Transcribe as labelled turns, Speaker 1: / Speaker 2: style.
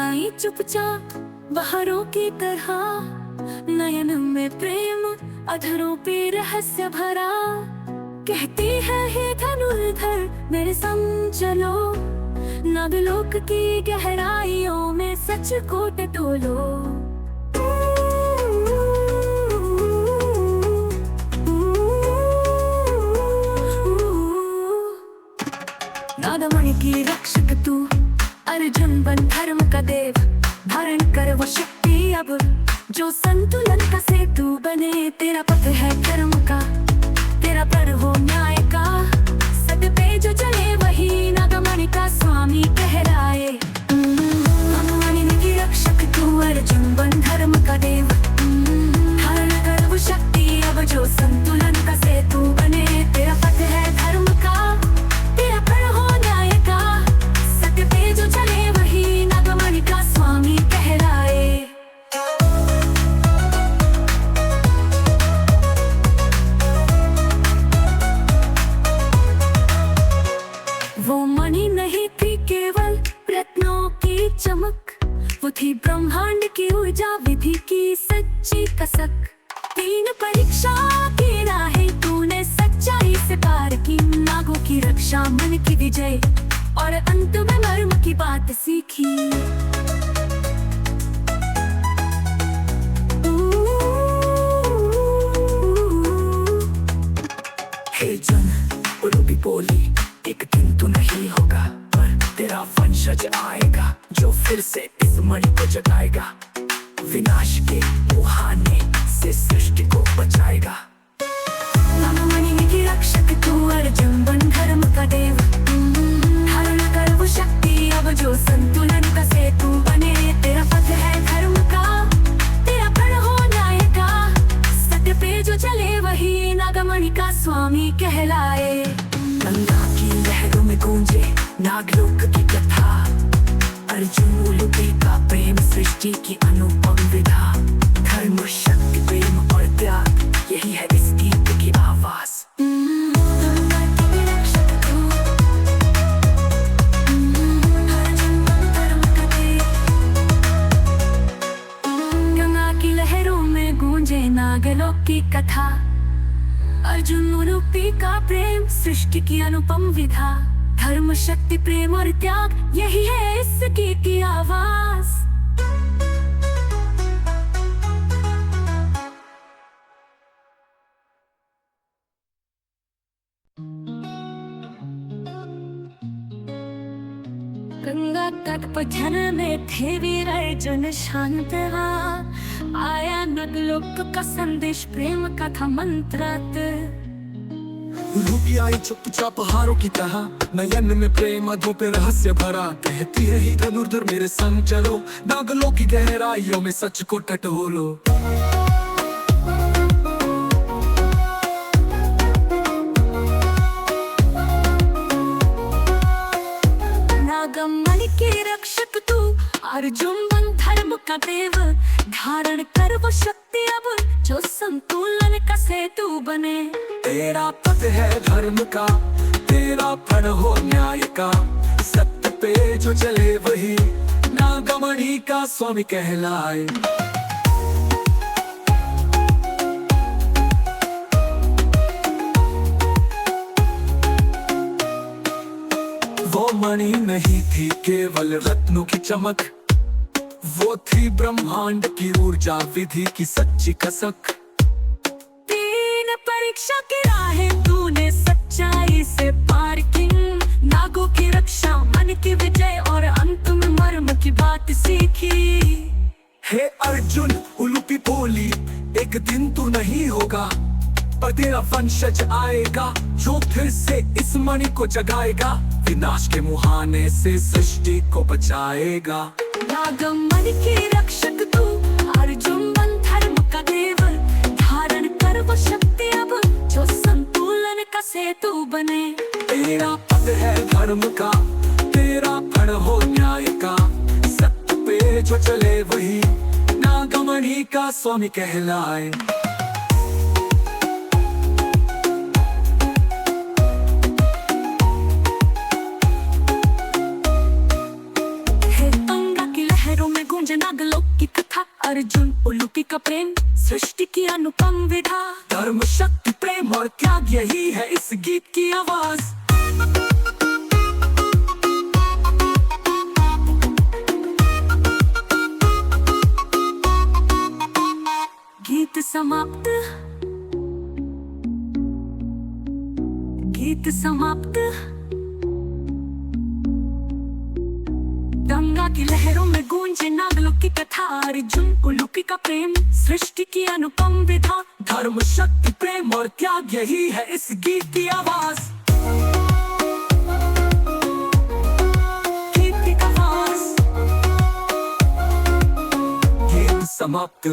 Speaker 1: आई चुपचाप बहारों की तरह, नयन में प्रेम अधरों पे रहस्य भरा। कहती है हे धनुर्धर मेरे संग चलो, नागलोक की गहराइयों में सच को टटोलो। नागमणि की रक्षक तू, अर्जुन बन धर्म का देव, धारण कर वो शक्ति अब जो संतुलन का सेतु बने। तेरा पथ है धर्म का, तेरा पर हो न्याय का, सत्य पे जो चले वही नागमणि का स्वामी कहलाए। नागमणि की रक्षक तू, अर्जुन बन धर्म का देव, धारण कर वो शक्ति अब जो संतुलन का सेतु बने। तेरा पथ है धर्म का, तेरा पर हो न्याय का, सत्य पे जो चले वही नागमणि का स्वामी कहलाए। वो मणि नहीं थी केवल रत्नों की चमक, वो थी ब्रह्मांड की ऊर्जा, विधि की सच्ची कसक। तीन परीक्षा की राहें तूने सच्चाई से पार की, नागों की रक्षा मन की विजय और अंत में मर्म की बात सीखी। हे जन रूपी बोली, एक दिन तू नहीं होगा, पर तेरा वंशज आएगा जो फिर से इस मणि को जगाएगा, विनाश के मुहाने से सृष्टि को बचाएगा। नागमणि की रक्षक तू, अर्जुन बन धर्म का देव, धारण कर वो शक्ति अब जो संतुलन का सेतु बने। तेरा पथ है धर्म का, तेरा पर हो न्याय का, सत्य पे जो चले वही नागमणि का स्वामी कहलाए। गंगा की लहरों में गूंजे नागलोक की कथा, अर्जुन उलूपी का प्रेम सृष्टि की अनुपम विधा। धर्म शक्ति प्रेम और त्याग, यही है इस गीत की आवाज। गंगा की लहरों में गूंजे नागलोक की कथा, अर्जुन उलूपी का प्रेम सृष्टि की अनुपम विधा। धर्म शक्ति प्रेम और त्याग, यही है इस गीत की आवाज। गंगा तट पर ध्यान में थे वीर अर्जुन शांत रहा, आया नागलोक का संदेश प्रेम का था मंत्रात।
Speaker 2: रूपी आई चुपचाप हारों की तरह, नयन में प्रेम अधों पे रहस्य भरा। कहती है ही धनुर्धर मेरे संग चलो, नागलोक की गहराइयों में सच को टटोलो।
Speaker 1: नागमणि की रक्षक तू, अर्जुन बन धर्म का देव, धारण कर वो शक्ति अब जो संतुलन का सेतु बने।
Speaker 2: तेरा पथ है धर्म का, तेरा फल हो न्याय का, सत्य पे जो चले वही नागमणि का स्वामी कहलाए। वो मणि नहीं थी केवल रत्नों की चमक, वो थी ब्रह्मांड की ऊर्जा, विधि की सच्ची कसक।
Speaker 1: तीन परीक्षा की राहें तूने सच्चाई से पार की, नागों की रक्षा मन की विजय और अंत में मर्म की बात सीखी।
Speaker 2: हे अर्जुन उलूपी बोली, एक दिन तू नहीं होगा, पर तेरा वंशज आएगा जो फिर से इस मणि को जगाएगा, विनाश के मुहाने से सृष्टि को बचाएगा।
Speaker 1: नागमणि की रक्षक तू, अर्जुन बन धर्म का देव, धारण कर वो शक्ति अब जो संतुलन का सेतु बने।
Speaker 2: तेरा पथ है धर्म का, तेरा फल हो न्याय का, सत्य पे जो चले वही नागमणि का स्वामी कहलाए।
Speaker 1: उलूपी का प्रेम सृष्टि की अनुपम विधा।
Speaker 2: धर्म शक्ति प्रेम और त्याग यही है इस गीत की आवाज।
Speaker 1: गीत समाप्त, गीत समाप्त। गंगा की लहरों में गूंजे नागलोक की कथा। अर्जुन उलूपी का प्रेम सृष्टि की अनुपम विधा।
Speaker 2: धर्म शक्ति प्रेम और त्याग यही है इस गीत की आवाज।
Speaker 1: गीत की आवाज।
Speaker 2: गीत समाप्त।